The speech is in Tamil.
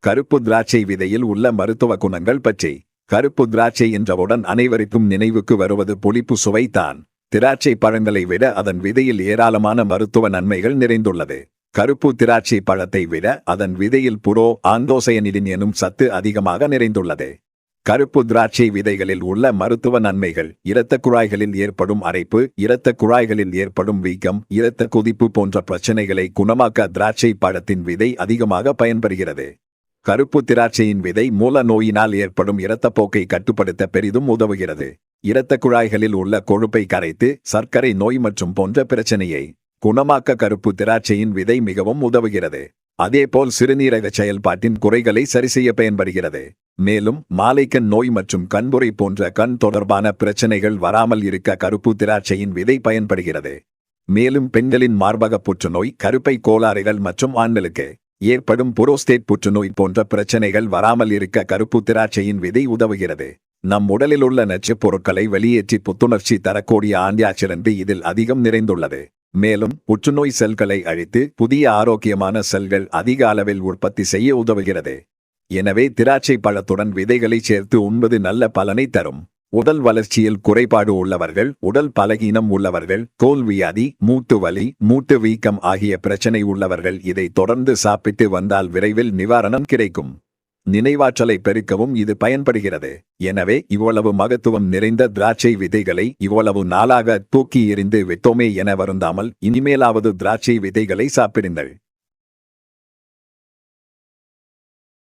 கருப்பு திராட்சை விதையில் உள்ள மருத்துவ குணங்கள் பற்றி. கருப்பு திராட்சை என்றவுடன் அனைவருக்கும் நினைவுக்கு வருவது புளிப்பு சுவைதான். திராட்சை பழங்களை விட அதன் விதையில் ஏராளமான மருத்துவ நன்மைகள் நிறைந்துள்ளது. கருப்பு திராட்சை பழத்தை விட அதன் விதையில் புரோ ஆந்தோசயனிடின் எனும் சத்து அதிகமாக நிறைந்துள்ளது. கருப்பு திராட்சை விதைகளில் உள்ள மருத்துவ நன்மைகள்: இரத்த குழாய்களில் ஏற்படும் அரைப்பு, இரத்த குழாய்களில் ஏற்படும் வீக்கம், இரத்த கொதிப்பு போன்ற பிரச்சனைகளை குணமாக்க திராட்சை பழத்தின் விதை அதிகமாக பயன்பெறுகிறது. கருப்பு திராட்சையின் விதை மூல நோயினால் ஏற்படும் இரத்தப்போக்கை கட்டுப்படுத்த பெரிதும் உதவுகிறது. இரத்த குழாய்களில் உள்ள கொழுப்பை கரைத்து சர்க்கரை நோய் மற்றும் போன்ற பிரச்சனையை குணமாக்க கருப்பு திராட்சையின் விதை மிகவும் உதவுகிறது. அதேபோல் சிறுநீரக செயல்பாட்டின் குறைகளை சரிசெய்ய பயன்படுகிறது. மேலும் மாலைக்கண் நோய் மற்றும் கண்புரை போன்ற கண் தொடர்பான பிரச்சனைகள் வராமல் இருக்க கருப்பு திராட்சையின் விதை பயன்படுகிறது. மேலும் பெண்களின் மார்பக புற்றுநோய், கருப்பை கோளாறுகள் மற்றும் ஆண்களுக்கு ஏற்படும் புரோஸ்டேட் புற்றுநோய் போன்ற பிரச்சனைகள் வராமல் இருக்க கருப்பு திராட்சையின் விதை உதவுகிறது. நம் உடலில் உள்ள நச்சுப் பொருட்களை வெளியேற்றி புத்துணர்ச்சி தரக்கூடிய ஆன்டிஆக்சிடென்ட் இதில் அதிகம் நிறைந்துள்ளது. மேலும் புற்றுநோய் செல்களை அழித்து புதிய ஆரோக்கியமான செல்கள் அதிக அளவில் உற்பத்தி செய்ய உதவுகிறது. எனவே திராட்சை பழத்துடன் விதைகளை சேர்த்து உண்பது நல்ல பலனை தரும். உடல் வளர்ச்சியில் குறைபாடு உள்ளவர்கள், உடல் பலகீனம் உள்ளவர்கள், தோல் வியாதி, மூட்டு வலி, மூட்டு வீக்கம் ஆகிய பிரச்சனை உள்ளவர்கள் இதை தொடர்ந்து சாப்பிட்டு வந்தால் விரைவில் நிவாரணம் கிடைக்கும். நினைவாற்றலை பெருக்கவும் இது பயன்படுகிறது. எனவே இவ்வளவு மகத்துவம் நிறைந்த திராட்சை விதைகளை இவ்வளவு நாளாக தூக்கி எறிந்து விட்டோமே என வருந்தாமல் இனிமேலாவது திராட்சை விதைகளை சாப்பிடுங்கள்.